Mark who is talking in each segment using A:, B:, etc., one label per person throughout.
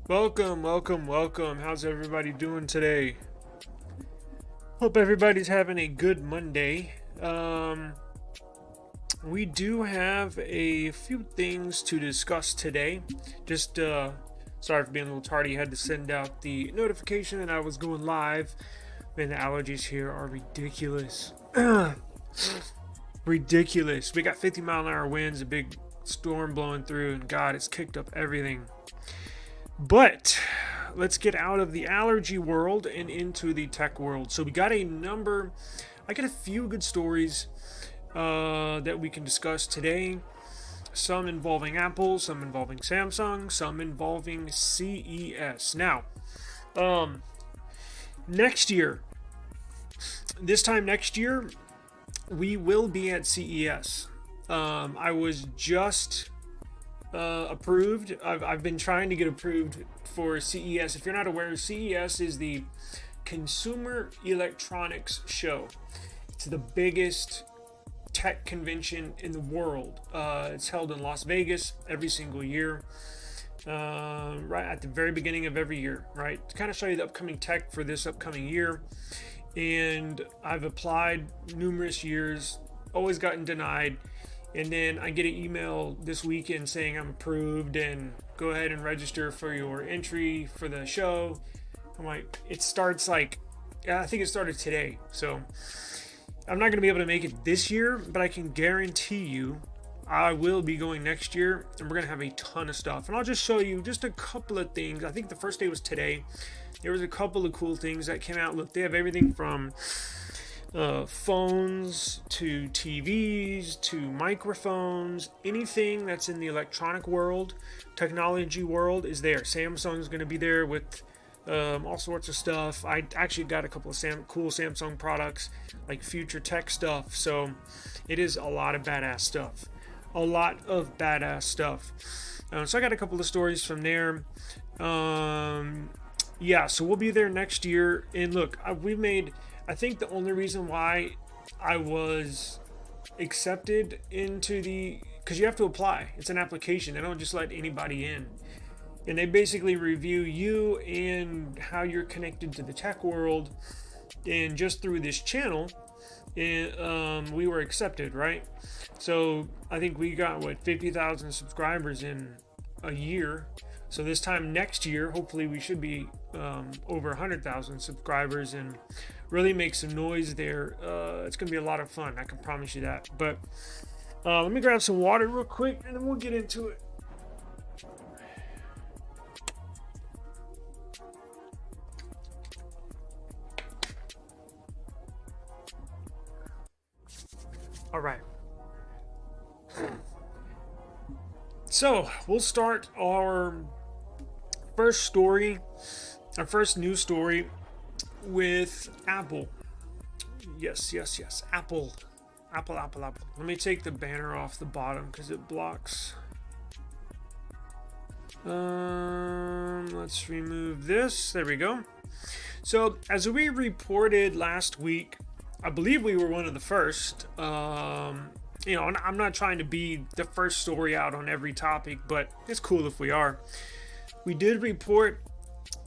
A: Welcome. How's everybody doing today? Hope everybody's having a good Monday. We do have a few things to discuss today. Just sorry for being a little tardy. I had to send out the notification that I was going live. Man, the allergies here are ridiculous. Ridiculous. We got 50-mile-an-hour winds, a big storm blowing through, and God, it's kicked up everything. But let's get out of the allergy world and into the tech world. So we got I got a few good stories that we can discuss today. Some involving Apple, some involving Samsung, some involving CES. Now, this time next year, we will be at CES. I was just approved. I've been trying to get approved for CES. If you're not aware, CES is the Consumer Electronics Show. It's the biggest tech convention in the world. It's held in Las Vegas every single year, right at the very beginning of every year, right? To kind of show you the upcoming tech for this upcoming year. And I've applied numerous years, always gotten denied. And then I get an email this weekend saying I'm approved and go ahead and register for your entry for the show. I'm like, I think it started today. So I'm not going to be able to make it this year, but I can guarantee you I will be going next year, and we're going to have a ton of stuff. And I'll just show you just a couple of things. I think the first day was today. There was a couple of cool things that came out. Look, they have everything from phones to TVs to microphones. Anything that's in the electronic world, technology world is there. Samsung's going to be there with all sorts of stuff. I actually got a couple of cool Samsung products, like future tech stuff. So it is a lot of badass stuff. So I got a couple of stories from there. Yeah, so we'll be there next year. And look, I think the only reason why I was accepted into because you have to apply. It's an application. They don't just let anybody in. And they basically review you and how you're connected to the tech world. And just through this channel, we were accepted, right? So I think we got, 50,000 subscribers in a year. So this time next year, hopefully we should be over 100,000 subscribers and really make some noise there. It's going to be a lot of fun. I can promise you that. But let me grab some water real quick and then we'll get into it. All right. So we'll start our first news story with Apple. Yes. Apple. Let me take the banner off the bottom because it blocks. Let's remove this. There we go. So as we reported last week, I believe we were one of the first. I'm not trying to be the first story out on every topic, but it's cool if we are. We did report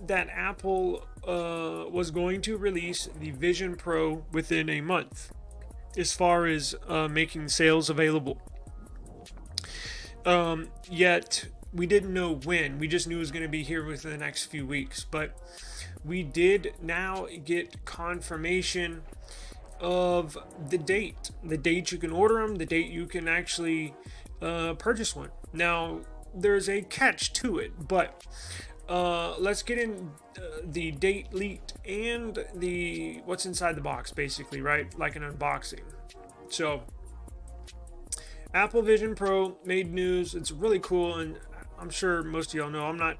A: that Apple was going to release the Vision Pro within a month. as far as making sales available. Yet we didn't know when. We just knew it was going to be here within the next few weeks. But we did now get confirmation of the date you can order them, the date you can actually purchase one. Now there's a catch to it, but let's get in the date leaked and the what's inside the box, basically, right? Like an unboxing. So Apple Vision Pro made news. It's really cool, and I'm sure most of y'all know I'm not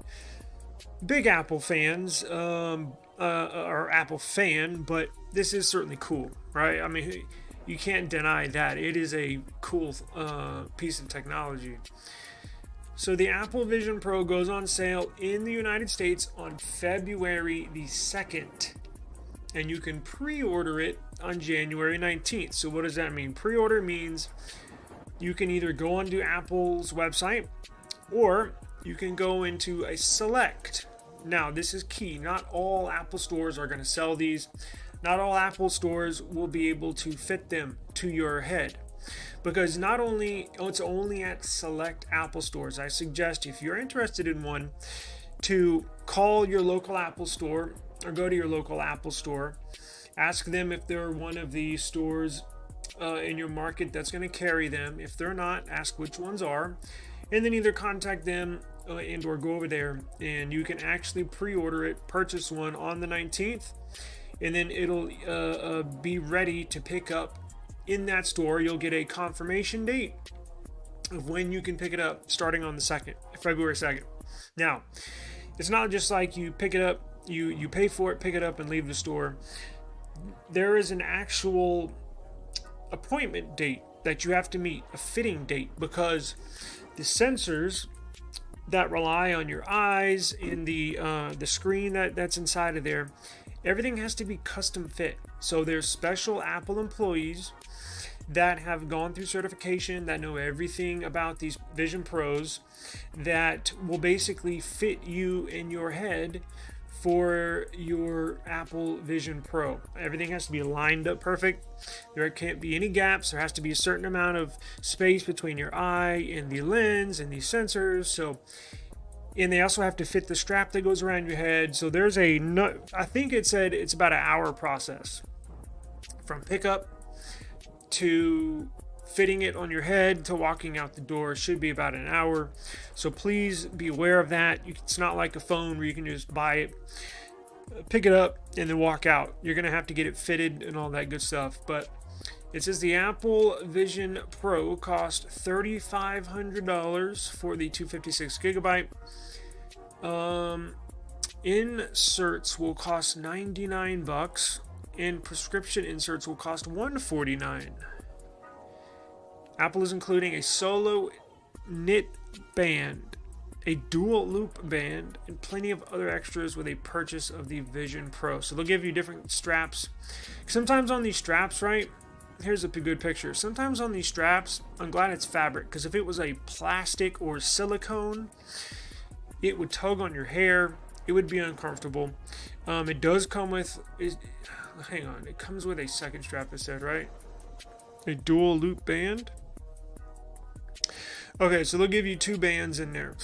A: big Apple fans or Apple fan, but this is certainly cool, right? I mean, you can't deny that it is a cool piece of technology. So the Apple Vision Pro goes on sale in the United States on February the 2nd, and you can pre-order it on January 19th. So what does that mean? Pre-order means you can either go onto Apple's website or you can go into a select. Now, this is key. Not all Apple stores are going to sell these. Not all Apple stores will be able to fit them to your head. Because it's only at select Apple stores. I suggest if you're interested in one to call your local Apple store or go to your local Apple store. Ask them if they're one of the stores in your market that's going to carry them. If they're not, ask which ones are. And then either contact them and or go over there, and you can actually pre-order it, purchase one on the 19th, and then it'll be ready to pick up in that store. You'll get a confirmation date of when you can pick it up starting on the 2nd, February 2nd. Now, it's not just like you pick it up, you pay for it, pick it up, and leave the store. There is an actual appointment date that you have to meet, a fitting date, because the sensors that rely on your eyes and the screen that's inside of there, everything has to be custom fit. So there's special Apple employees that have gone through certification, that know everything about these Vision Pros, that will basically fit you in your head for your Apple Vision Pro. Everything has to be lined up perfect. There can't be any gaps. There has to be a certain amount of space between your eye and the lens and these sensors. And they also have to fit the strap that goes around your head. So there's I think it said it's about an hour process from pickup to fitting it on your head to walking out the door. Should be about an hour. So please be aware of that. It's not like a phone where you can just buy it, pick it up, and then walk out. You're going to have to get it fitted and all that good stuff. But it says the Apple Vision Pro cost $3,500 for the 256 gigabyte. Inserts will cost $99, and prescription inserts will cost $149. Apple is including a solo knit band, a dual loop band, and plenty of other extras with a purchase of the Vision Pro. So they'll give you different straps. Sometimes on these straps, right? Here's a good picture. Sometimes on these straps, I'm glad it's fabric, because if it was a plastic or silicone, it would tug on your hair. It would be uncomfortable. It does come with, hang on, it comes with a second strap, it said, right? A dual loop band. Okay, so they'll give you two bands in there.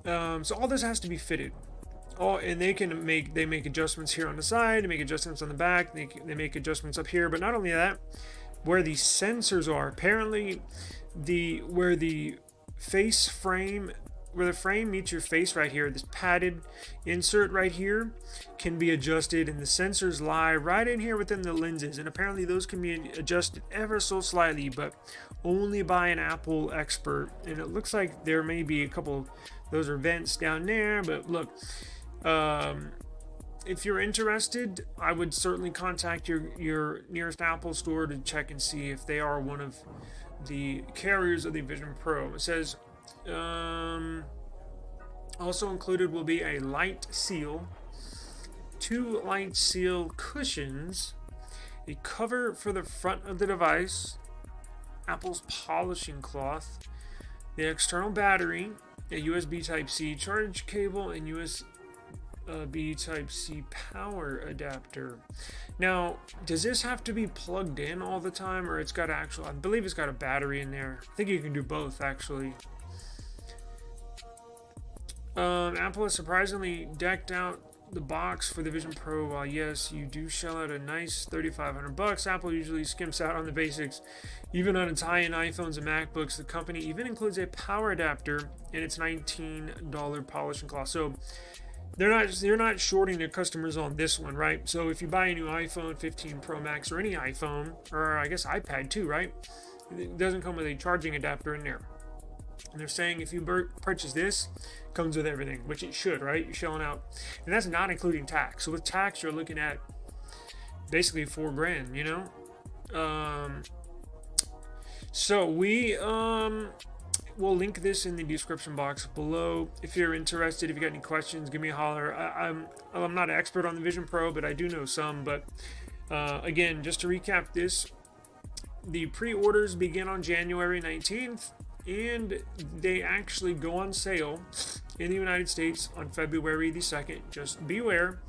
A: So all this has to be fitted. And they make adjustments here on the side, they make adjustments on the back, they make adjustments up here. But not only that, where the sensors are, apparently where the frame meets your face right here, this padded insert right here can be adjusted, and the sensors lie right in here within the lenses, and apparently those can be adjusted ever so slightly, but only by an Apple expert. And it looks like there may be a couple, those are vents down there, but look, if you're interested, I would certainly contact your nearest Apple store to check and see if they are one of the carriers of the Vision Pro. It says also included will be a light seal, 2 light seal cushions, a cover for the front of the device, Apple's polishing cloth, the external battery, a USB Type-C charge cable, and B type C power adapter. Now, does this have to be plugged in all the time, or it's got actual, I believe it's got a battery in there. I think you can do both actually. Apple has surprisingly decked out the box for the Vision Pro. While yes, you do shell out a nice $3,500, Apple usually skimps out on the basics. Even on its high-end iPhones and MacBooks, the company even includes a power adapter in its $19 polishing cloth. So they're not shorting their customers on this one, right? So if you buy a new iPhone 15 Pro Max or any iPhone, or I guess iPad too, right? It doesn't come with a charging adapter in there. And they're saying if you purchase this, it comes with everything, which it should, right? You're shelling out, and that's not including tax. So with tax, you're looking at basically $4,000, you know. So we we'll link this in the description box below. If you're interested, if you got any questions, give me a holler. I'm not an expert on the Vision Pro, but I do know some. But again, just to recap this, the pre-orders begin on January 19th. And they actually go on sale in the United States on February the 2nd. Just beware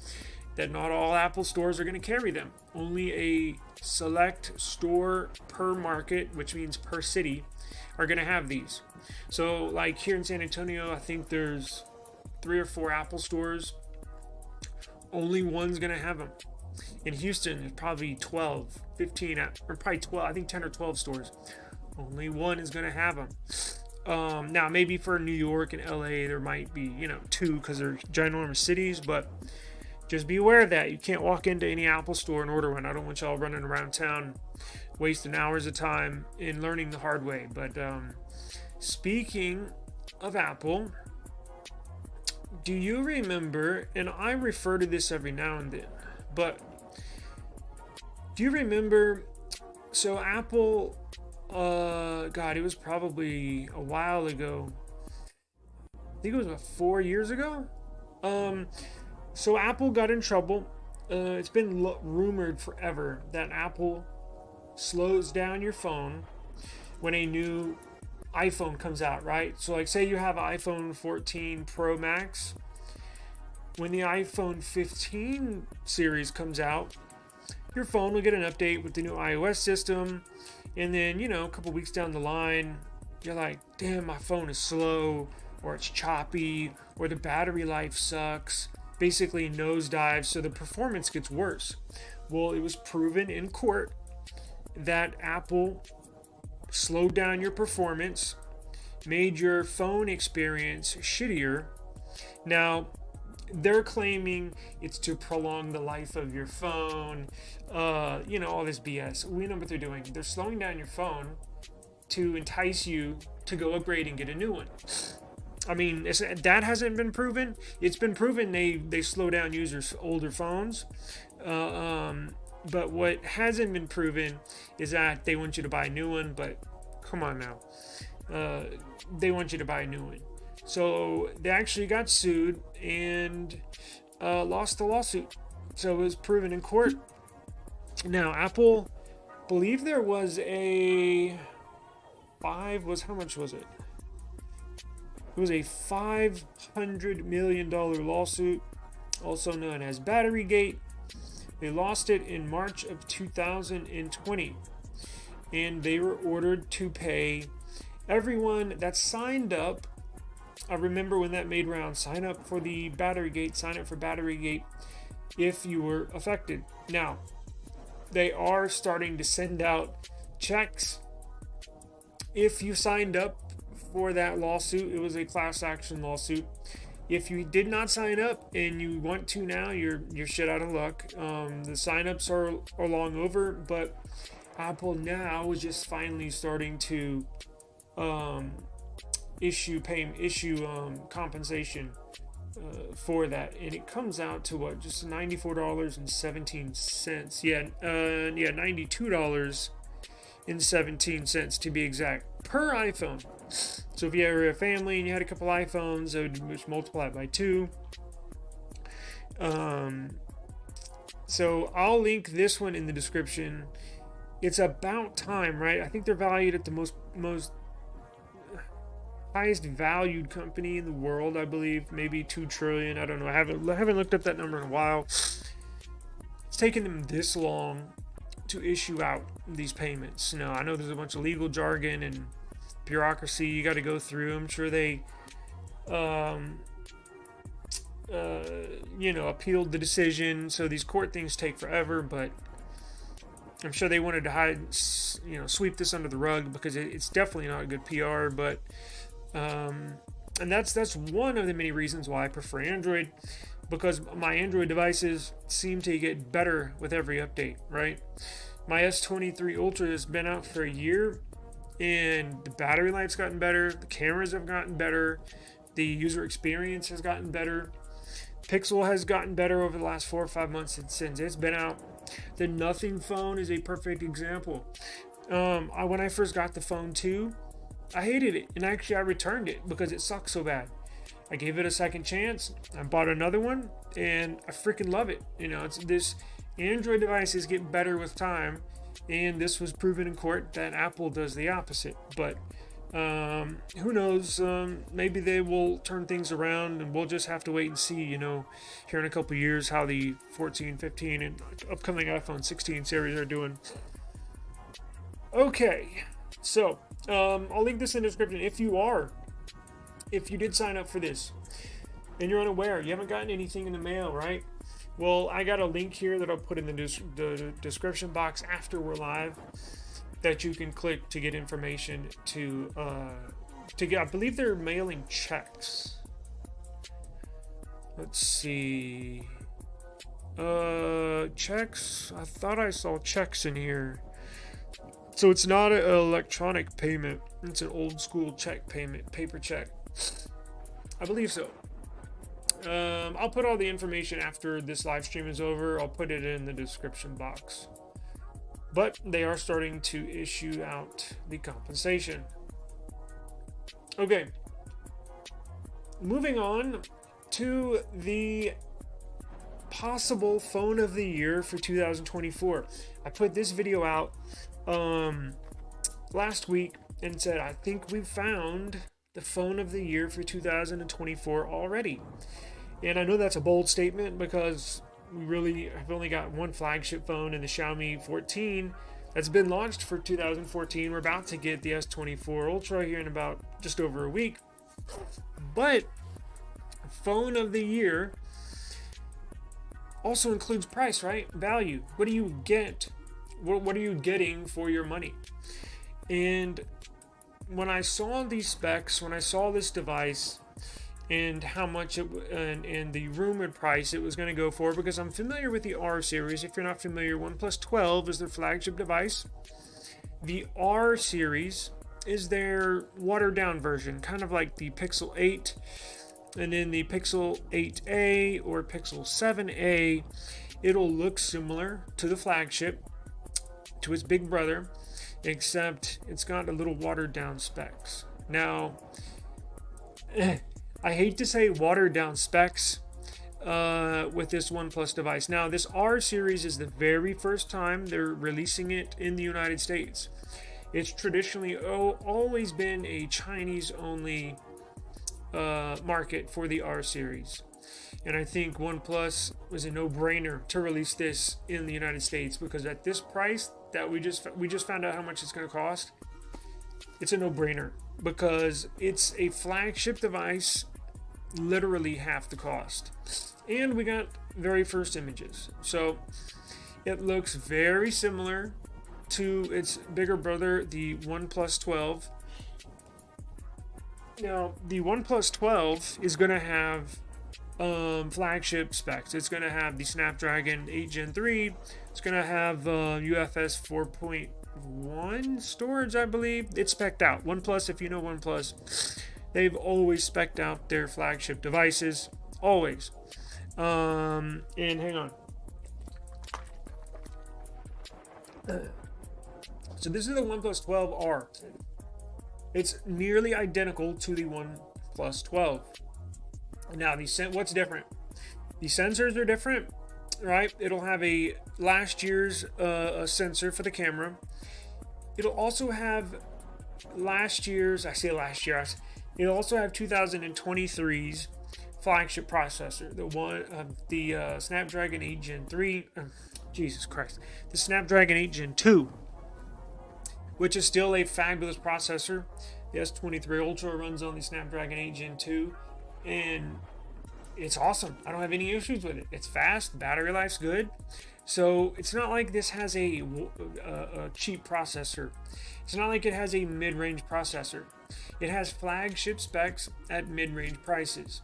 A: that not all Apple stores are going to carry them. Only a select store per market, which means per city, are going to have these. So like here in San Antonio, I think there's 3 or 4 Apple stores. Only one's going to have them. In Houston, there's probably 12, 15, or probably 12, I think 10 or 12 stores. Only one is going to have them. Now, maybe for New York and LA, there might be, 2 because they're ginormous cities, but just be aware of that. You can't walk into any Apple store and order one. I don't want y'all running around town wasting hours of time and learning the hard way. But speaking of Apple, do you remember, and I refer to this every now and then, but do you remember, so Apple... God, it was probably a while ago. I think it was about 4 years ago. So Apple got in trouble. It's been rumored forever that Apple slows down your phone when a new iPhone comes out, right? So like say you have an iPhone 14 Pro Max. When the iPhone 15 series comes out, your phone will get an update with the new iOS system. And then, a couple weeks down the line, you're like, damn, my phone is slow, or it's choppy, or the battery life sucks. Basically nosedives, so the performance gets worse. Well, it was proven in court that Apple slowed down your performance, made your phone experience shittier. Now, they're claiming it's to prolong the life of your phone, all this BS. We know what they're doing. They're slowing down your phone to entice you to go upgrade and get a new one. I mean, that hasn't been proven. It's been proven they slow down users' older phones. But what hasn't been proven is that they want you to buy a new one. But come on now. They want you to buy a new one. So they actually got sued and lost the lawsuit. So it was proven in court. Now, Apple, believe there was how much was it? It was a $500 million lawsuit, also known as BatteryGate. They lost it in March of 2020. And they were ordered to pay everyone that signed up. I remember when that made rounds. Sign up for the BatteryGate. Sign up for BatteryGate if you were affected. Now, they are starting to send out checks. If you signed up for that lawsuit, it was a class action lawsuit. If you did not sign up and you want to now, you're shit out of luck. The signups are long over, but Apple now is just finally starting to issue compensation for that, and it comes out to what, just $94.17. $92.17 to be exact, per iPhone. So if you have a family and you had a couple iPhones, I would just multiply it by 2. So I'll link this one in the description. It's about time, right? I think they're valued at the most highest valued company in the world, I believe, maybe 2 trillion. I don't know. I haven't looked up that number in a while. It's taken them this long to issue out these payments. Now, I know there's a bunch of legal jargon and bureaucracy you got to go through. I'm sure they appealed the decision, so these court things take forever, but I'm sure they wanted to sweep this under the rug because it's definitely not good PR. But and that's one of the many reasons why I prefer Android, because my Android devices seem to get better with every update, right? My S23 Ultra has been out for a year, and the battery life's gotten better, the cameras have gotten better, the user experience has gotten better. Pixel has gotten better over the last 4 or 5 months since it's been out. The Nothing phone is a perfect example. When I first got the phone 2, I hated it, and actually I returned it because it sucked so bad. I gave it a second chance. I bought another one, and I freaking love it. It's this Android devices get better with time, and this was proven in court that Apple does the opposite. But who knows? Maybe they will turn things around, and we'll just have to wait and see, here in a couple years how the 14, 15, and upcoming iPhone 16 series are doing. Okay, so I'll link this in the description. If you did sign up for this and you're unaware, you haven't gotten anything in the mail, right? Well, I got a link here that I'll put in the description box after we're live, that you can click to get information to get. I believe they're mailing checks. Let's see. Checks. I thought I saw checks in here. So it's not an electronic payment. It's an old school check payment, paper check. I believe so. I'll put all the information after this live stream is over. I'll put it in the description box. But they are starting to issue out the compensation. Okay. Moving on to the possible phone of the year for 2024. I put this video out last week and said I think we've found the phone of the year for 2024 already. And I know that's a bold statement because we really have only got one flagship phone in the Xiaomi 14 that's been launched for 2014. We're about to get the S24 Ultra here in about just over a week. But phone of the year also includes price, right? Value. What do you get? What are you getting for your money? And when I saw these specs, when I saw this device and how much and the rumored price it was going to go for, because I'm familiar with the R series. If you're not familiar, OnePlus 12 is their flagship device. The R series is their watered down version, kind of like the Pixel 8, and then the Pixel 8a or Pixel 7a. It'll look similar to the flagship, to its big brother, except it's got a little watered down specs. Now, I hate to say watered down specs with this OnePlus device. Now, this R series is the very first time they're releasing it in the United States. It's traditionally always been a Chinese only market for the R series. And I think OnePlus was a no-brainer to release this in the United States, because at this price that we just found out how much it's going to cost, it's a no-brainer because it's a flagship device, literally half the cost. And we got very first images. So it looks very similar to its bigger brother, the OnePlus 12. Now, the OnePlus 12 is going to have flagship specs. It's going to have the Snapdragon 8 Gen 3. It's going to have UFS 4.1 storage, I believe. It's spec'd out. OnePlus, if you know OnePlus, they've always spec'd out their flagship devices. Always. And hang on. So this is the OnePlus 12R. It's nearly identical to the OnePlus 12. Now, what's different? The sensors are different, right? It'll have a last year's sensor for the camera. It'll also have It'll also have 2023's flagship processor, the Snapdragon 8 Gen 3. Jesus Christ, the Snapdragon 8 Gen 2, which is still a fabulous processor. The S23 Ultra runs on the Snapdragon 8 Gen 2, and it's awesome. I don't have any issues with it. It's fast, battery life's good. So it's not like this has a cheap processor. It's not like it has a mid-range processor. It has flagship specs at mid-range prices.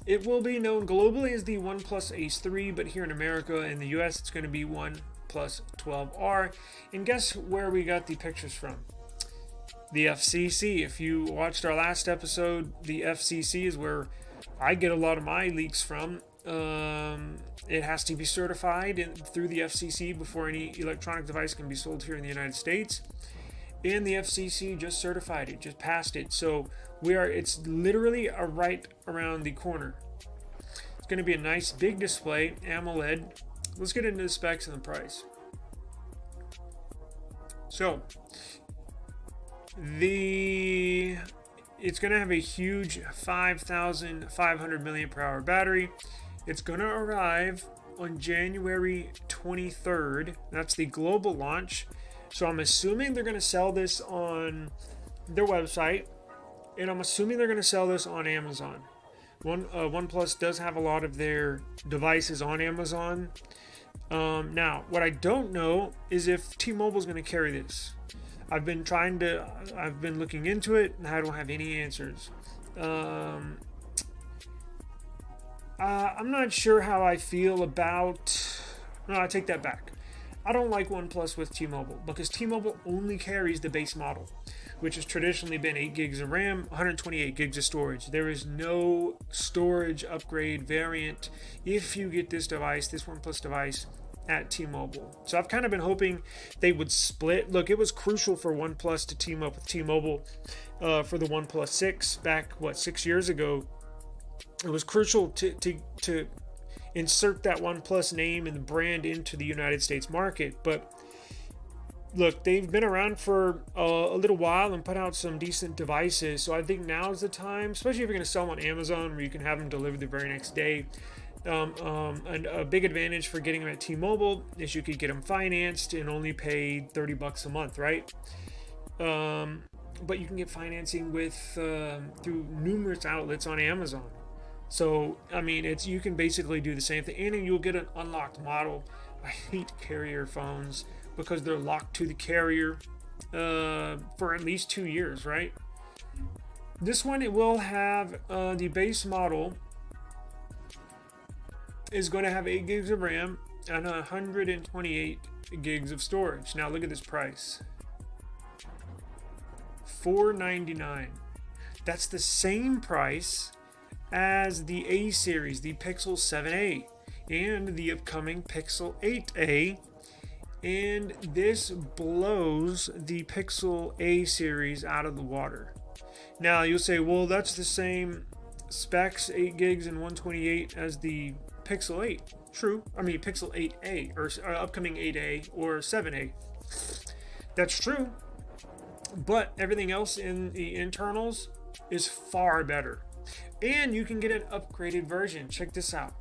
A: It will be known globally as the OnePlus Ace 3, but here in America and the US, it's going to be OnePlus 12R. And guess where we got the pictures from? The FCC. If you watched our last episode, the FCC is where I get a lot of my leaks from. It has to be certified through the FCC before any electronic device can be sold here in the United States. And the FCC just certified it, just passed it. So it's literally right around the corner. It's going to be a nice big display, AMOLED. Let's get into the specs and the price. So it's going to have a huge 5,500 milliamp hour battery. It's going to arrive on January 23rd. That's the global launch. So I'm assuming they're going to sell this on their website, and I'm assuming they're going to sell this on Amazon. OnePlus does have a lot of their devices on Amazon. Now, what I don't know is if T-Mobile is going to carry this. I've been looking into it, and I don't have any answers. I'm not sure how I feel about... No, I take that back. I don't like OnePlus with T-Mobile because T-Mobile only carries the base model, which has traditionally been 8 gigs of RAM, 128 gigs of storage. There is no storage upgrade variant if you get this OnePlus device, at T-Mobile. So I've kind of been hoping they would split. Look, it was crucial for OnePlus to team up with T-Mobile for the OnePlus 6 back, 6 years ago. It was crucial to insert that OnePlus name and the brand into the United States market. But look, they've been around for a little while and put out some decent devices. So I think now's the time, especially if you're going to sell them on Amazon where you can have them delivered the very next day. And a big advantage for getting them at T-Mobile is you could get them financed and only pay $30 a month, right? But you can get financing through numerous outlets on Amazon. So I mean, you can basically do the same thing, and you'll get an unlocked model. I hate carrier phones because they're locked to the carrier for at least 2 years, right? This one, it will have the base model is going to have 8 gigs of RAM and 128 gigs of storage. Now look at this price. $499. That's the same price as the A series, the Pixel 7a and the upcoming Pixel 8a. And this blows the Pixel A series out of the water. Now you'll say, well, that's the same specs, 8 gigs and 128 as the Pixel 8. True. I mean, Pixel 8a or upcoming 8a or 7a. That's true. But everything else in the internals is far better. And you can get an upgraded version. Check this out.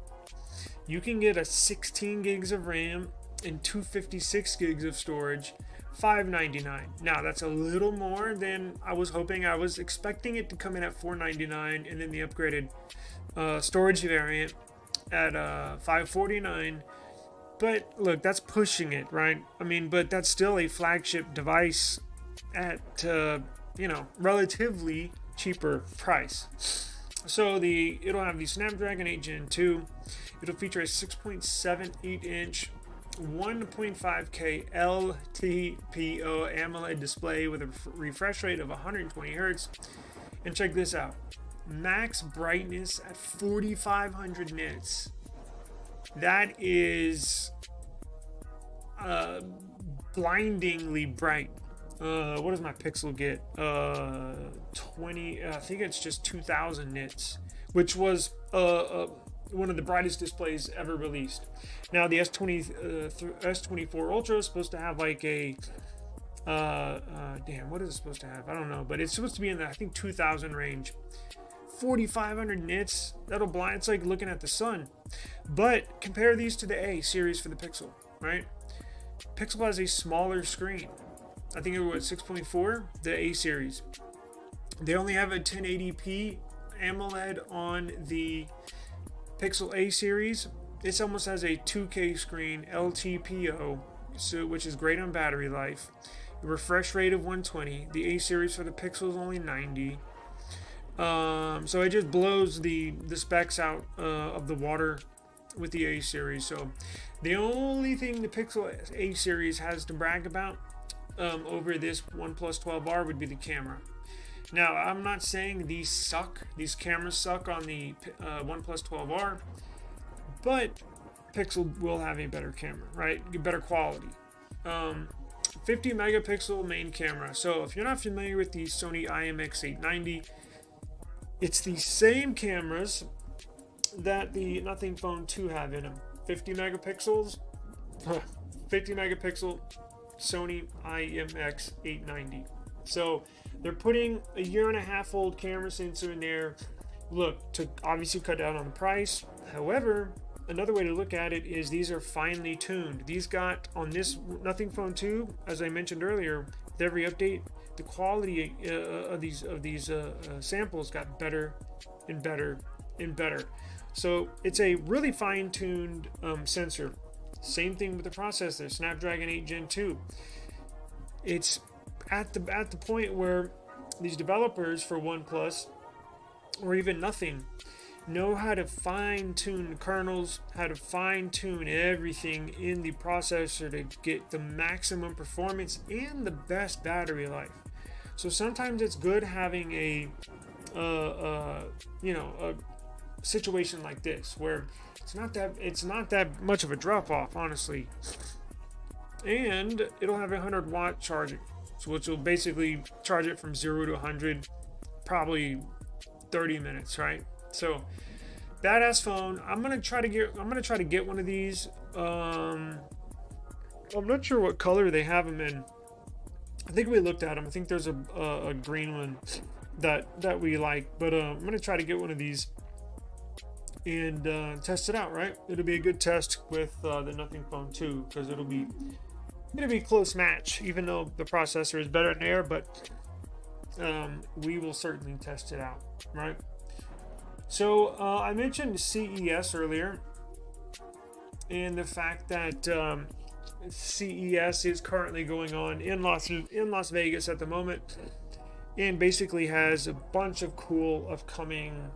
A: You can get a 16 gigs of RAM and 256 gigs of storage, $599. Now that's a little more than I was hoping. I was expecting it to come in at $499, and then the upgraded storage variant at $549. But look, that's pushing it, right? I mean, but that's still a flagship device at relatively cheaper price. So it'll have the Snapdragon 8 Gen 2. It'll feature a 6.78 inch 1.5K LTPO AMOLED display with a refresh rate of 120 Hz. And check this out. Max brightness at 4,500 nits. That is blindingly bright. What does my Pixel get? 20. I think it's just 2,000 nits, which was one of the brightest displays ever released. Now the S24 Ultra is supposed to have like a Damn, what is it supposed to have? I don't know, but it's supposed to be in the, I think, 2000 range. 4500 nits, that'll blind. It's like looking at the sun. But compare these to the A series for the Pixel, right? Pixel has a smaller screen. I think it was 6.4, the A series. They only have a 1080p AMOLED on the Pixel A series. This almost has a 2K screen, LTPO, so which is great on battery life. A refresh rate of 120. The A series for the Pixel is only 90. So it just blows the specs out of the water with the A series. So the only thing the Pixel A series has to brag about over this OnePlus 12R would be the camera. Now, I'm not saying these suck. These cameras suck on the OnePlus 12R, but Pixel will have a better camera, right? Better quality. 50 megapixel main camera. So if you're not familiar with the Sony IMX890, it's the same cameras that the Nothing Phone 2 have in them. 50 megapixels, 50 megapixel Sony IMX890. So they're putting a 1.5-year old camera sensor in there. Look, to obviously cut down on the price. However, another way to look at it is these are finely tuned. These got on this Nothing Phone 2, as I mentioned earlier, with every update, the quality of these samples got better and better and better. So it's a really fine-tuned sensor. Same thing with the processor, Snapdragon 8 Gen 2. It's at the point where these developers for OnePlus, or even Nothing, know how to fine-tune kernels, how to fine-tune everything in the processor to get the maximum performance and the best battery life. So sometimes it's good having a situation like this where it's not that much of a drop-off, honestly, and it'll have 100-watt charging, so which will basically charge it from 0 to 100, probably 30 minutes, right? So badass phone. I'm gonna try to get one of these. I'm not sure what color they have them in. I think we looked at them. I think there's a green one that we like, but I'm gonna try to get one of these and test it out. Right? It'll be a good test with the Nothing Phone 2 because it'll be a close match, even though the processor is better than Air. But we will certainly test it out. Right? So I mentioned CES earlier, and the fact that CES is currently going on in Las Vegas at the moment, and basically has a bunch of cool upcoming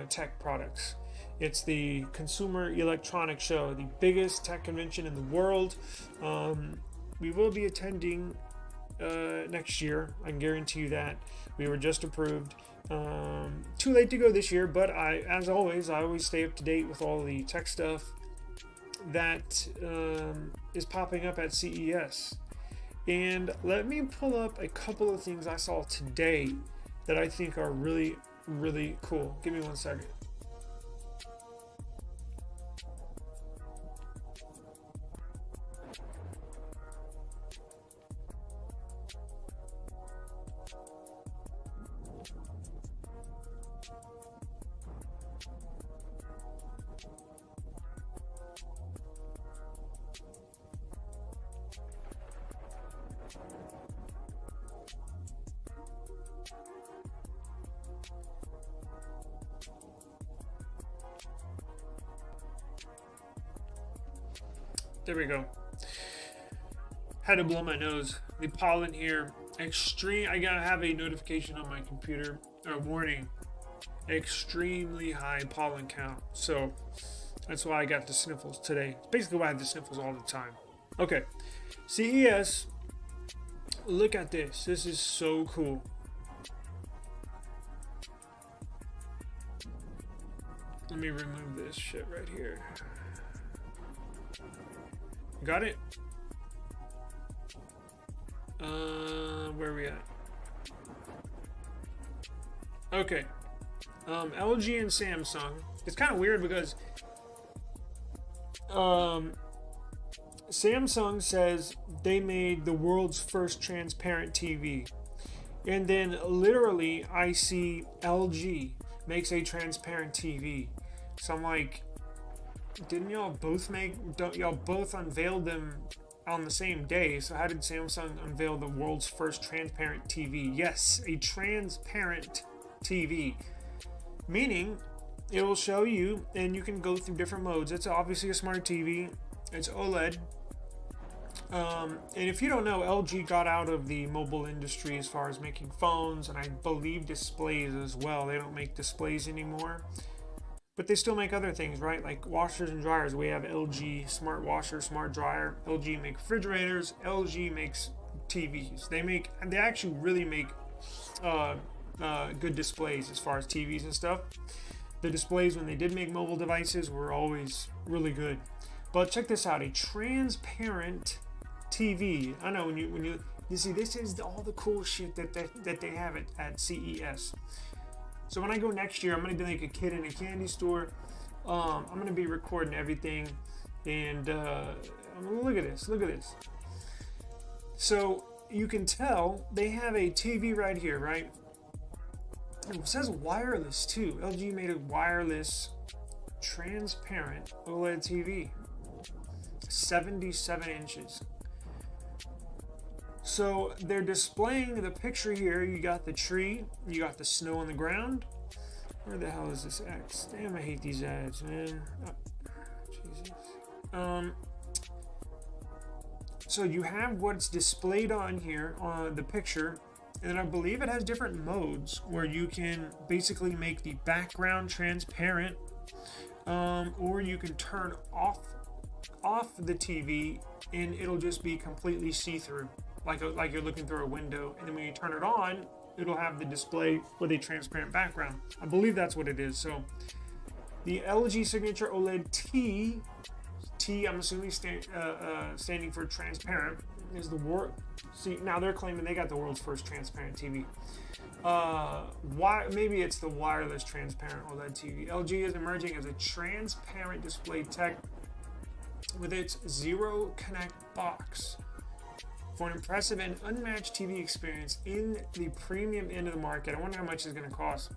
A: tech products. It's the Consumer Electronics Show, the biggest tech convention in the world. We will be attending next year. I can guarantee you that. We were just approved. Too late to go this year, but as always, I always stay up to date with all the tech stuff that is popping up at CES. And let me pull up a couple of things I saw today that I think are really, really cool. Give me 1 second. There we go. Had to blow my nose. The pollen here, extreme. I gotta have a notification on my computer, or warning, extremely high pollen count. So that's why I got the sniffles today. It's basically why I have the sniffles all the time. Okay, CES. Look at this. This is so cool. Let me remove this shit right here. Got it? Where are we at? Okay. LG and Samsung. It's kind of weird because Samsung says they made the world's first transparent TV. And then literally I see LG makes a transparent TV. So I'm like, didn't y'all both don't y'all both unveil them on the same day? So how did Samsung unveil the world's first transparent TV? Yes, a transparent TV. Meaning it will show you and you can go through different modes. It's obviously a smart TV. It's OLED. And if you don't know, LG got out of the mobile industry as far as making phones and I believe displays as well. They don't make displays anymore, but they still make other things, right? Like washers and dryers. We have LG smart washer, smart dryer. LG make refrigerators. LG makes TVs. They actually really make good displays as far as TVs and stuff. The displays when they did make mobile devices were always really good. But check this out, a transparent TV. I know when you see, this is all the cool shit that they have at CES. So when I go next year, I'm gonna be like a kid in a candy store. I'm gonna be recording everything, and look at this. So you can tell they have a TV right here, right? It says wireless too. LG made a wireless transparent OLED TV. 77 inches. So they're displaying the picture here. You got the tree, you got the snow on the ground. Where the hell is this X? Damn, I hate these ads, man. Oh, Jesus. So you have what's displayed on here on the picture, and I believe it has different modes where you can basically make the background transparent, or you can turn off the TV and it'll just be completely see-through, like you're looking through a window, and then when you turn it on, it'll have the display with a transparent background. I believe that's what it is. So the LG Signature OLED T, I'm assuming standing for transparent, is the word. See, now they're claiming they got the world's first transparent TV. Why? Maybe it's the wireless transparent OLED TV. LG is emerging as a transparent display tech with its Zero Connect box for an impressive and unmatched TV experience in the premium end of the market. I wonder how much it's going to cost.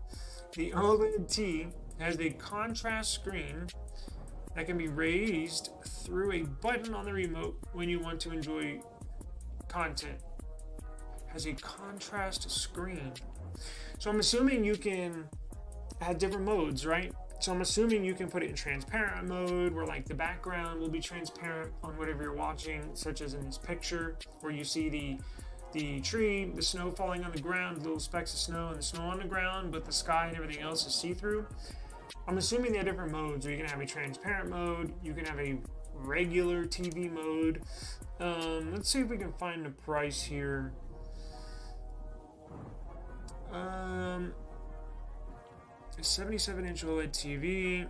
A: The OLED T has a contrast screen that can be raised through a button on the remote when you want to enjoy content. Has a contrast screen. So I'm assuming you can have different modes, right? So I'm assuming you can put it in transparent mode where like the background will be transparent on whatever you're watching, such as in this picture where you see the tree, the snow falling on the ground, little specks of snow and the snow on the ground, but the sky and everything else is see-through. I'm assuming they have different modes where you can have a transparent mode, you can have a regular TV mode. Let's see if we can find the price here. A 77-inch OLED TV,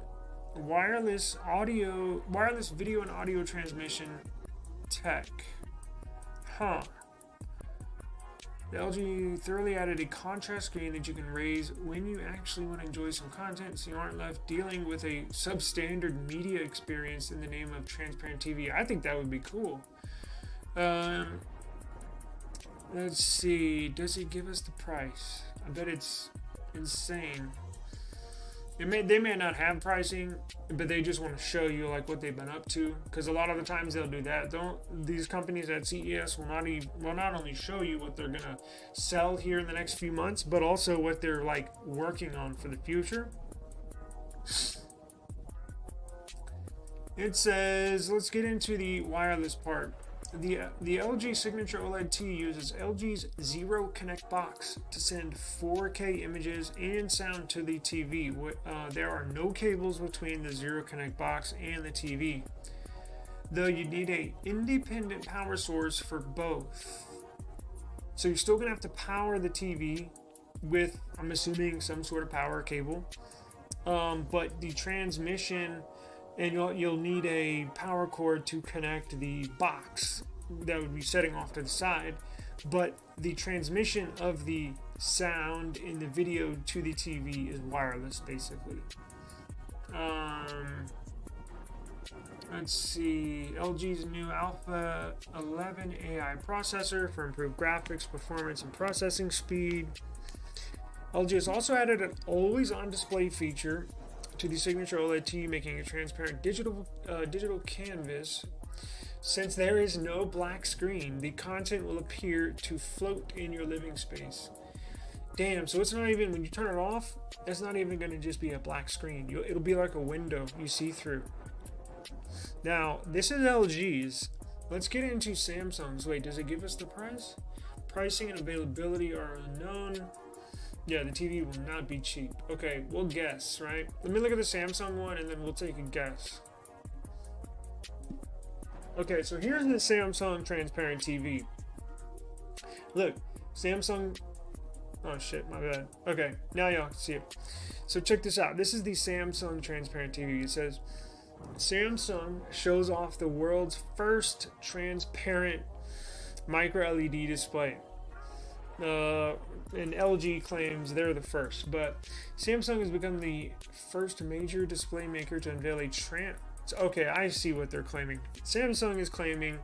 A: wireless video and audio transmission tech. Huh. The LG thoroughly added a contrast screen that you can raise when you actually want to enjoy some content, so you aren't left dealing with a substandard media experience in the name of transparent TV. I think that would be cool. Let's see. Does it give us the price? I bet it's insane. They may not have pricing, but they just want to show you like what they've been up to. Because a lot of the times they'll do that. These companies at CES will not only show you what they're gonna sell here in the next few months, but also what they're like working on for the future. It says, let's get into the wireless part. The LG Signature OLED T uses LG's Zero Connect box to send 4K images and sound to the TV. There are no cables between the Zero Connect box and the TV, though you need an independent power source for both. So you're still going to have to power the TV with, I'm assuming, some sort of power cable. But the transmission, and you'll need a power cord to connect the box that would be setting off to the side. But the transmission of the sound in the video to the TV is wireless, basically. Let's see, LG's new Alpha 11 AI processor for improved graphics, performance, and processing speed. LG has also added an always-on display feature to the signature OLED TV, making a transparent digital canvas. Since there is no black screen, the content will appear to float in your living space. Damn, so it's not even, when you turn it off, it's not even going to just be a black screen. It'll be like a window you see through. Now, this is LG's. Let's get into Samsung's. Wait, does it give us the price? Pricing and availability are unknown. Yeah, the TV will not be cheap. Okay, we'll guess, right? Let me look at the Samsung one and then we'll take a guess. Okay, so here's the Samsung transparent TV. Look, Samsung. Oh shit, my bad. Okay, now y'all can see it. So check this out. This is the Samsung transparent TV. It says Samsung shows off the world's first transparent micro LED display. And LG claims they're the first, but Samsung has become the first major display maker to unveil a Okay, I see what they're claiming. Samsung is claiming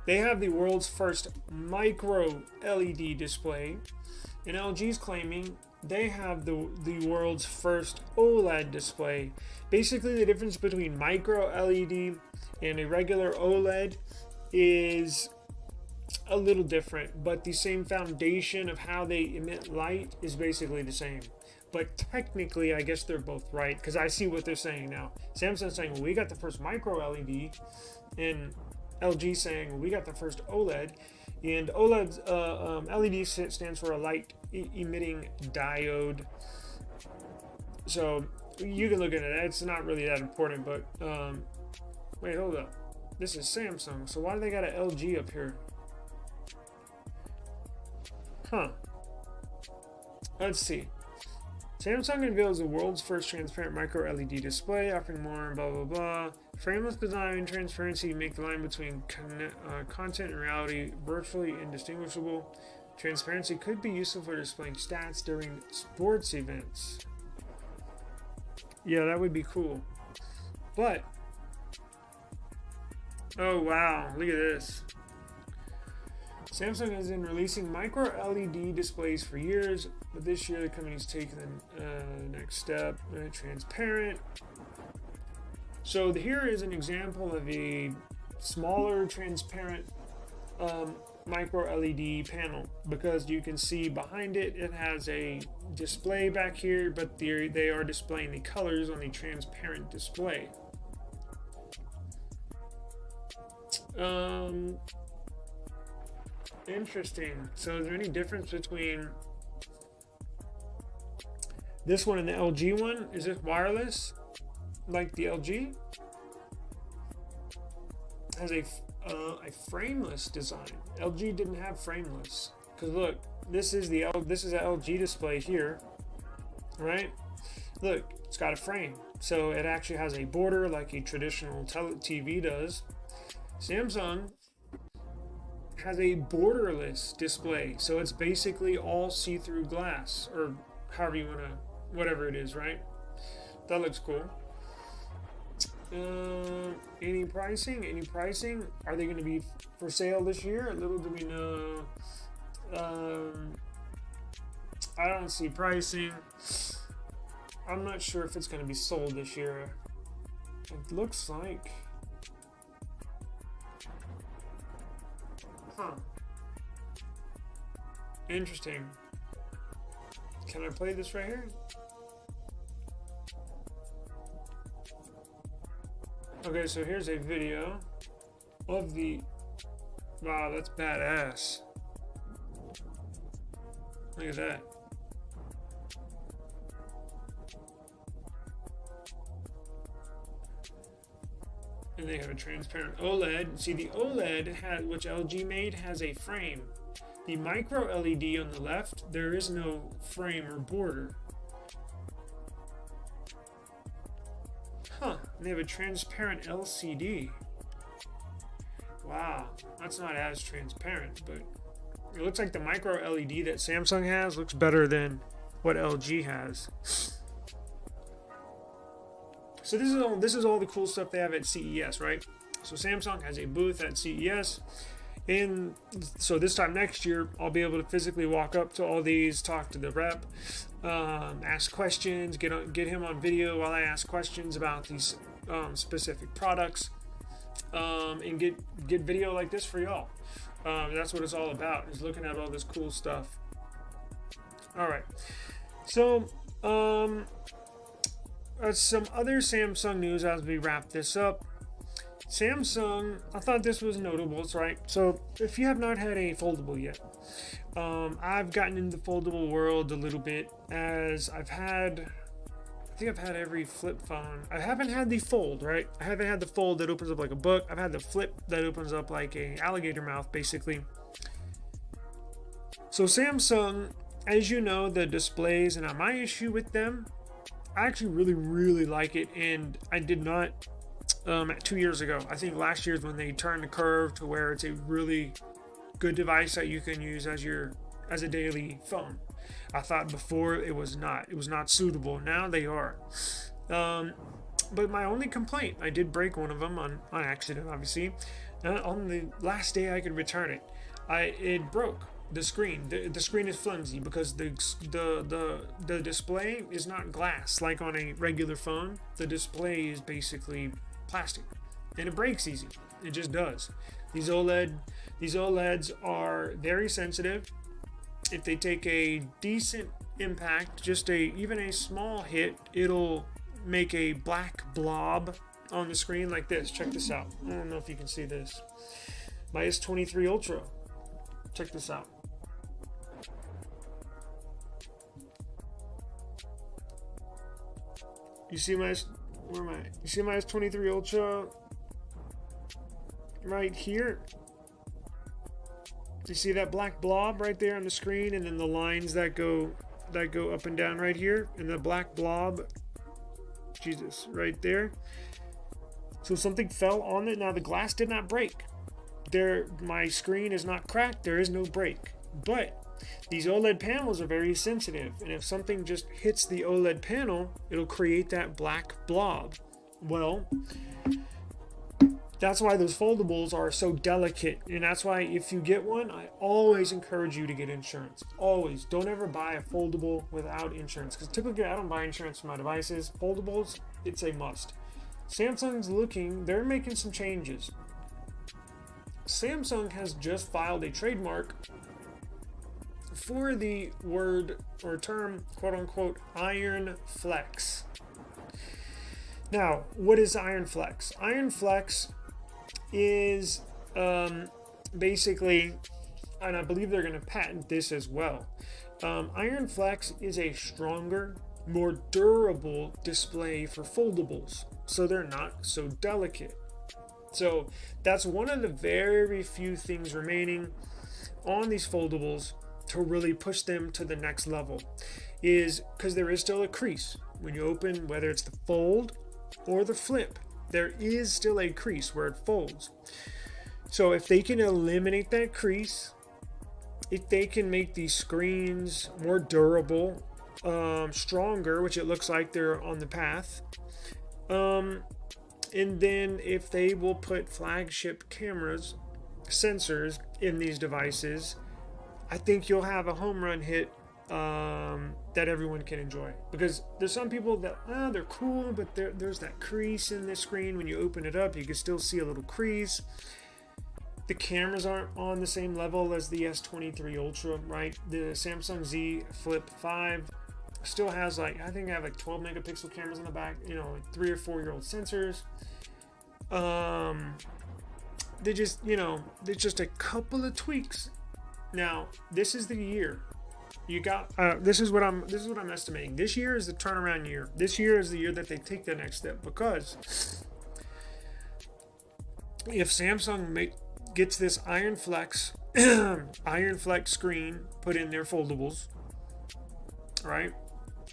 A: they have the world's first micro LED display, and LG's claiming they have the world's first OLED display. Basically, the difference between micro LED and a regular OLED is a little different, but the same foundation of how they emit light is basically the same. But technically, I guess they're both right, because I see what they're saying now. Samsung's saying, well, we got the first micro LED, and LG saying, well, we got the first OLED. And OLED's LED stands for a light emitting diode. So you can look at it. It's not really that important, but wait, hold up. This is Samsung, so why do they got an LG up here? Huh. Let's see. Samsung unveils the world's first transparent micro LED display, offering more blah blah blah. Frameless design, transparency make the line between content and reality virtually indistinguishable. Transparency could be useful for displaying stats during sports events. Yeah, that would be cool. But oh wow, look at this. Samsung has been releasing micro LED displays for years, but this year the company's taken the next step, transparent. So here is an example of a smaller transparent micro LED panel, because you can see behind it, it has a display back here, but they are displaying the colors on the transparent display. Interesting. So is there any difference between this one and the LG one? Is it wireless like the LG? Has a frameless design. LG didn't have frameless, because look, this is an LG display here, right? Look, it's got a frame, so it actually has a border like a traditional TV does. Samsung has a borderless display, so it's basically all see-through glass, or however you want to, whatever it is, right? That looks cool. Any pricing? Are they going to be for sale this year? Little do we know. I don't see pricing. I'm not sure if it's going to be sold this year. It looks like. Huh. Interesting. Can I play this right here? Okay, so here's a video of the... Wow, that's badass. Look at that. And they have a transparent OLED. See, the OLED, which LG made, has a frame. The micro LED on the left, there is no frame or border. Huh, they have a transparent LCD. Wow, that's not as transparent, but it looks like the micro LED that Samsung has looks better than what LG has. So this is all the cool stuff they have at CES, right? So Samsung has a booth at CES, and so this time next year, I'll be able to physically walk up to all these, talk to the rep, ask questions, get him on video while I ask questions about these specific products, and get video like this for y'all. That's what it's all about, is looking at all this cool stuff. All right, so some other Samsung news as we wrap this up. Samsung, I thought this was notable, right? So if you have not had a foldable yet, I've gotten into the foldable world a little bit, as I think I've had every flip phone. I haven't had the fold, right? I haven't had the fold that opens up like a book. I've had the flip that opens up like a alligator mouth, basically. So Samsung, as you know, the displays, and my issue with them, I actually really like it, and I did not 2 years ago. I think last year is when they turned the curve to where it's a really good device that you can use as a daily phone. I thought before it was not suitable. Now they are. But my only complaint, I did break one of them on accident, obviously. On the last day I could return it, it broke. The screen, the screen is flimsy because the display is not glass like on a regular phone. The display is basically plastic, and it breaks easy. It just does. These OLEDs are very sensitive. If they take a decent impact, even a small hit, it'll make a black blob on the screen like this. Check this out. I don't know if you can see this. My S23 Ultra. Check this out. You see my S23 Ultra right here? You see that black blob right there on the screen, and then the lines that go up and down right here, and the black blob, Jesus, right there. So something fell on it. Now the glass did not break. My screen is not cracked. There is no break. But these OLED panels are very sensitive, and if something just hits the OLED panel, it'll create that black blob. Well, that's why those foldables are so delicate, and that's why if you get one, I always encourage you to get insurance. Always. Don't ever buy a foldable without insurance, because typically I don't buy insurance for my devices. Foldables, it's a must. They're making some changes. Samsung has just filed a trademark for the word or term, quote unquote, Ironflex. Now, what is Ironflex? Ironflex is basically, and I believe they're going to patent this as well. Ironflex is a stronger, more durable display for foldables, so they're not so delicate. So that's one of the very few things remaining on these foldables to really push them to the next level, is because there is still a crease when you open, whether it's the fold or the flip. There is still a crease where it folds. So if they can eliminate that crease, if they can make these screens more durable, stronger, which it looks like they're on the path, and then if they will put flagship cameras, sensors in these devices, I think you'll have a home run hit that everyone can enjoy. Because there's some people that they're cool, but there's that crease in the screen. When you open it up, you can still see a little crease. The cameras aren't on the same level as the S23 Ultra, right? The Samsung Z Flip 5 still has I think I have 12 megapixel cameras in the back, like 3 or 4 year old sensors. There's just a couple of tweaks. Now, this is the year. This is what I'm estimating. This year is the turnaround year. This year is the year that they take the next step, because if Samsung gets this Ironflex screen put in their foldables, right,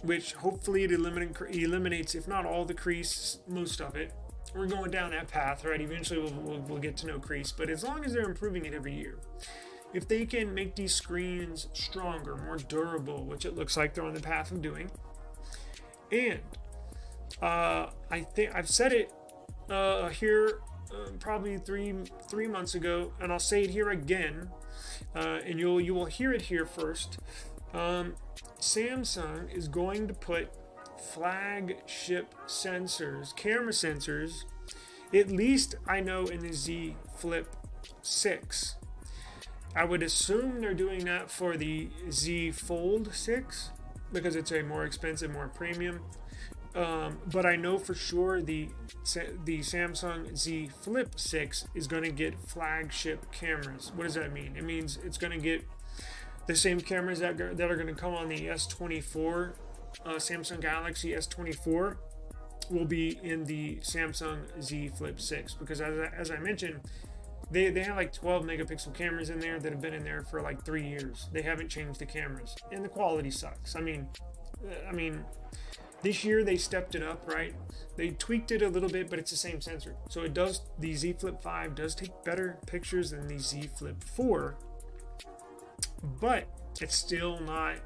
A: which hopefully it eliminates, if not all the crease, most of it. We're going down that path, right? Eventually we'll get to no crease, but as long as they're improving it every year, if they can make these screens stronger, more durable, which it looks like they're on the path of doing, and I think I've said it here probably three months ago, and I'll say it here again, and you will hear it here first. Samsung is going to put flagship sensors, camera sensors, at least I know in the Z Flip 6. I would assume they're doing that for the Z Fold 6 because it's a more expensive, more premium. But I know for sure the Samsung Z Flip 6 is going to get flagship cameras. What does that mean? It means it's going to get the same cameras that are going to come on the S24, Samsung Galaxy S24 will be in the Samsung Z Flip 6 because as I mentioned, they have like 12 megapixel cameras in there that have been in there for like 3 years. They haven't changed the cameras and the quality sucks. I mean, this year they stepped it up, right? They tweaked it a little bit, but it's the same sensor. So it does, the Z Flip 5 does take better pictures than the Z Flip 4, but it's still not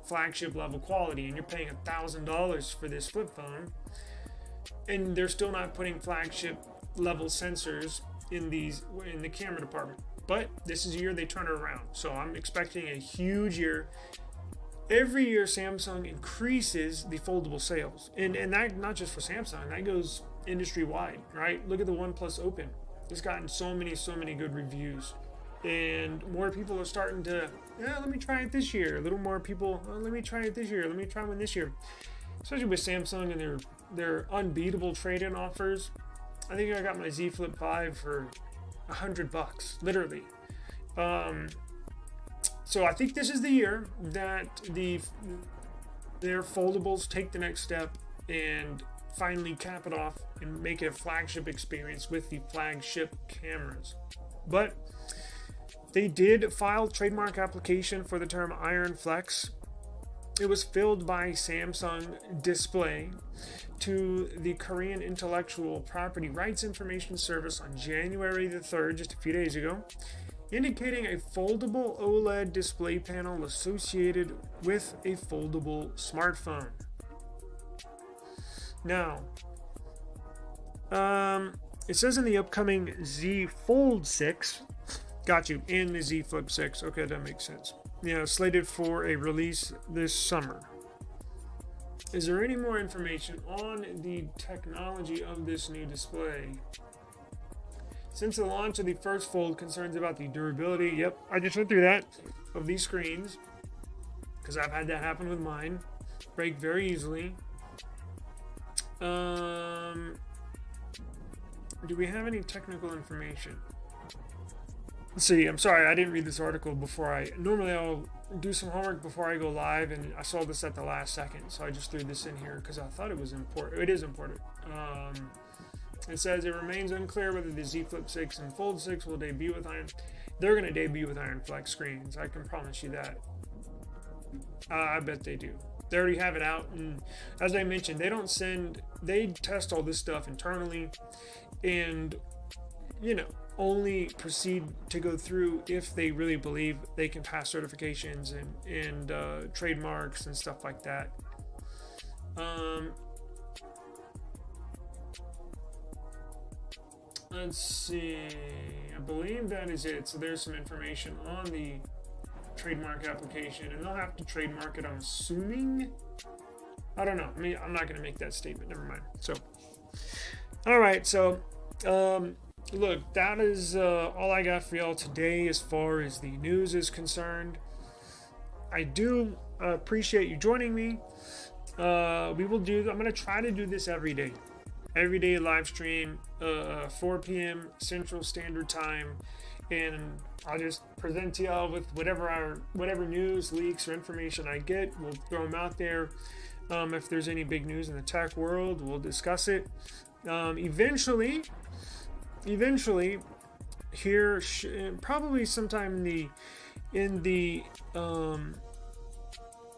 A: flagship level quality, and you're paying $1,000 for this flip phone, and they're still not putting flagship level sensors in the camera department. But this is a year they turn it around, so I'm expecting a huge year. Every year Samsung increases the foldable sales, and that not just for Samsung, that goes industry wide, right? Look at the OnePlus Open. It's gotten so many good reviews, and more people are starting to, let me try it this year. A little more people, let me try it this year. Let me try one this year. Especially with Samsung and their unbeatable trade-in offers. I think I got my Z Flip 5 for $100, literally. So I think this is the year that their foldables take the next step and finally cap it off and make it a flagship experience with the flagship cameras. But they did file trademark application for the term Ironflex. It was filled by Samsung Display to the Korean Intellectual Property Rights Information Service on January the 3rd, just a few days ago, indicating a foldable OLED display panel associated with a foldable smartphone. Now, it says in the upcoming Z Fold 6, got you, in the Z Flip 6. Okay, that makes sense. Yeah, slated for a release this summer. Is there any more information on the technology of this new display? Since the launch of the first Fold, concerns about the durability, yep, I just went through that, of these screens, because I've had that happen with mine, break very easily. Do we have any technical information? Let's see, I'm sorry, I didn't read this article before normally I'll do some homework before I go live, and I saw this at the last second, so I just threw this in here because I thought it was important. It is important. It says it remains unclear whether the Z Flip 6 and Fold 6 will debut with They're going to debut with Ironflex screens. I can promise you that. I bet they do. They already have it out, and as I mentioned, they test all this stuff internally, and only proceed to go through if they really believe they can pass certifications and trademarks and stuff like that. Let's see, I believe that is it. So there's some information on the trademark application, and they'll have to trademark it, I'm assuming. I don't know. I mean, I'm not going to make that statement. Never mind. So, all right. So, look, that is all I got for y'all today as far as the news is concerned. I do appreciate you joining me. I'm going to try to do this every day. Every day live stream, 4 p.m. Central Standard Time, and I'll just present to y'all with whatever news, leaks, or information I get. We'll throw them out there. If there's any big news in the tech world, we'll discuss it. Eventually, here probably sometime in the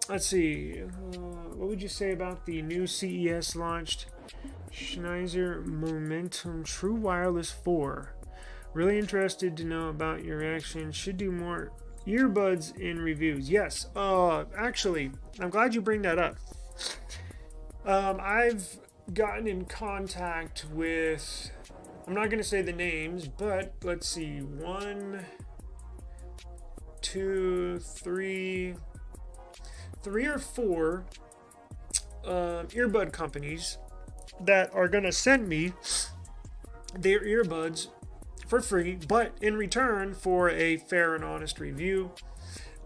A: let's see, what would you say about the new CES launched Schneider Momentum True Wireless 4? Really interested to know about your reaction. Should do more earbuds in reviews. Yes, actually, I'm glad you bring that up. gotten in contact with, I'm not going to say the names, but let's see, 1, 2, 3 or 4 earbud companies that are going to send me their earbuds for free, but in return for a fair and honest review.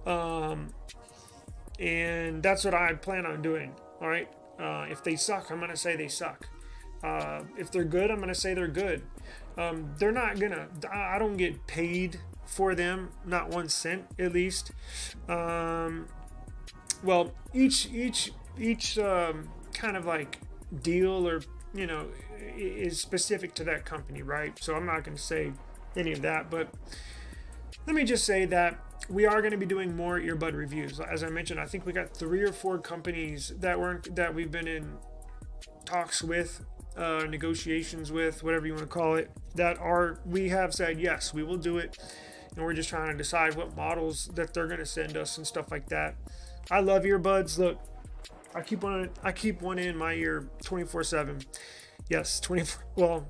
A: And that's what I plan on doing. All right. If they suck, I'm going to say they suck. If they're good, I'm going to say they're good. They're not going to, I don't get paid for them, not 1 cent at least. Well, each kind of like deal, or you know, is specific to that company, right? So I'm not going to say any of that, but let me just say that we are going to be doing more earbud reviews. As I mentioned, I think we got 3 or 4 companies that we've been in talks with, negotiations with, whatever you want to call it, we have said yes, we will do it, and we're just trying to decide what models that they're going to send us and stuff like that. I love earbuds. Look, I keep one in my ear 24/7. Yes, 24. Well,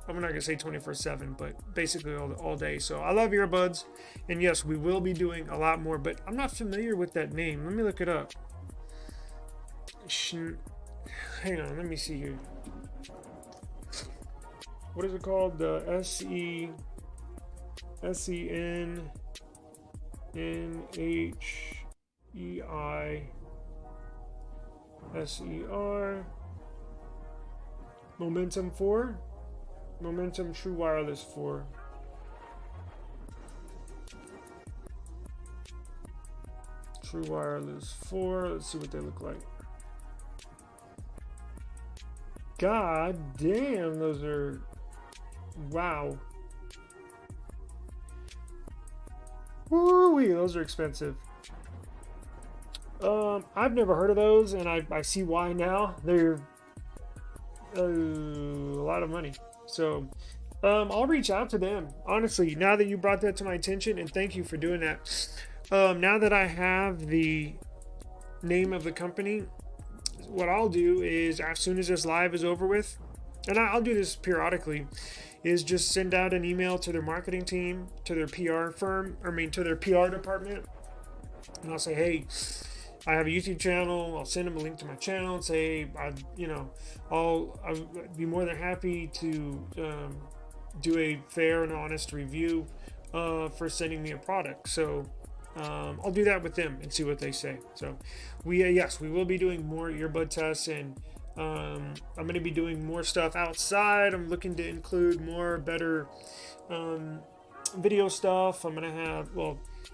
A: I'm not gonna say 24/7, but basically all day. So I love earbuds, and yes, we will be doing a lot more. But I'm not familiar with that name. Let me look it up. Hang on, let me see here. What is it called? The SENNHEISER Momentum 4. Momentum True Wireless 4. True Wireless 4. Let's see what they look like. God damn, those are, wow. Woo-wee, those are expensive. I've never heard of those, and I see why now. They're a lot of money. So I'll reach out to them, honestly, now that you brought that to my attention, and thank you for doing that. Now that I have the name of the company, what I'll do is, as soon as this live is over with, and I'll do this periodically, is just send out an email to their marketing team, to their PR firm, to their PR department, and I'll say, hey, I have a YouTube channel. I'll send them a link to my channel and say, I'd be more than happy to do a fair and honest review for sending me a product. So I'll do that with them and see what they say. So yes, we will be doing more earbud tests, and I'm going to be doing more stuff outside. I'm looking to include better video stuff. I'm going to have,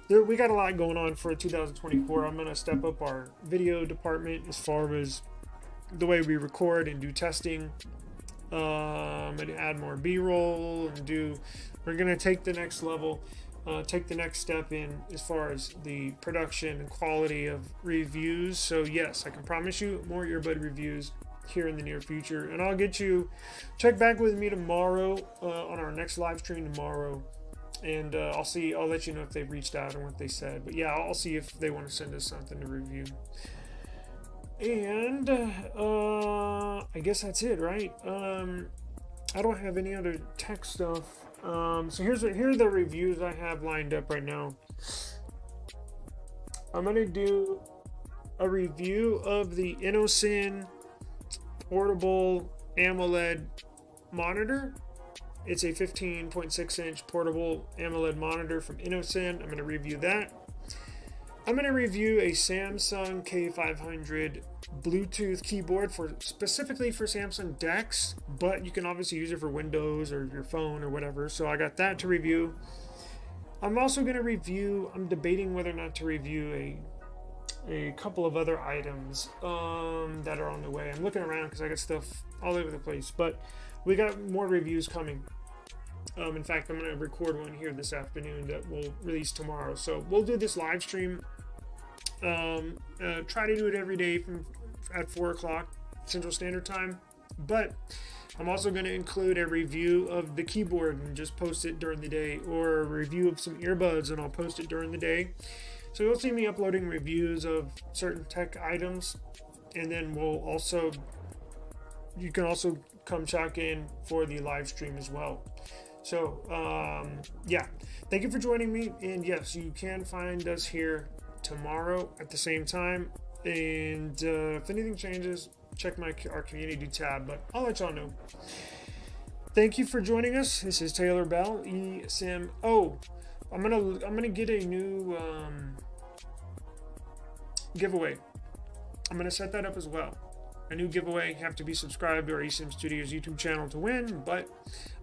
A: we got a lot going on for 2024. I'm going to step up our video department as far as the way we record and do testing. I'm going to add more B-roll and we're going to take the next level, take the next step in as far as the production and quality of reviews. So yes, I can promise you more earbud reviews here in the near future, and I'll get you check back with me tomorrow on our next live stream tomorrow, and I'll let you know if they've reached out and what they said. But yeah, I'll see if they want to send us something to review. And I guess that's it, right? I don't have any other tech stuff. So here are the reviews I have lined up right now. I'm gonna do a review of the InnoSyn portable AMOLED monitor. It's a 15.6 inch portable AMOLED monitor from InnoSyn. I'm going to review that. I'm going to review a Samsung K500 Bluetooth keyboard specifically for Samsung DeX, but you can obviously use it for Windows or your phone or whatever. So I got that to review. I'm also going to review, I'm debating whether or not to review a couple of other items that are on the way. I'm looking around because I got stuff all over the place, but we got more reviews coming. In fact, I'm going to record one here this afternoon that we'll release tomorrow. So we'll do this live stream. Try to do it every day at 4 o'clock Central Standard Time. But I'm also going to include a review of the keyboard and just post it during the day, or a review of some earbuds and I'll post it during the day. So you'll see me uploading reviews of certain tech items, and then we'll also you can also come check in for the live stream as well. So yeah, thank you for joining me, and yes, you can find us here tomorrow at the same time. And if anything changes, check our community tab, but I'll let y'all know. Thank you for joining us. This is Taylor Bell, eSIM. Oh, I'm gonna get a new giveaway. I'm gonna set that up as well. A new giveaway. You have to be subscribed to our eSIM Studios YouTube channel to win, but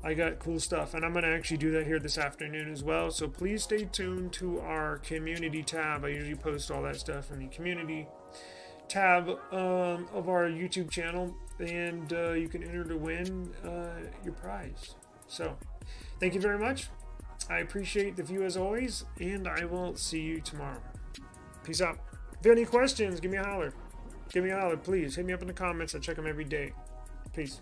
A: I got cool stuff, and I'm gonna actually do that here this afternoon as well. So please stay tuned to our community tab. I usually post all that stuff in the community tab of our YouTube channel, and you can enter to win your prize. So thank you very much. I appreciate the view as always, and I will see you tomorrow. Peace out. If you have any questions, give me a holler. Give me a holler, please. Hit me up in the comments. I check them every day. Peace.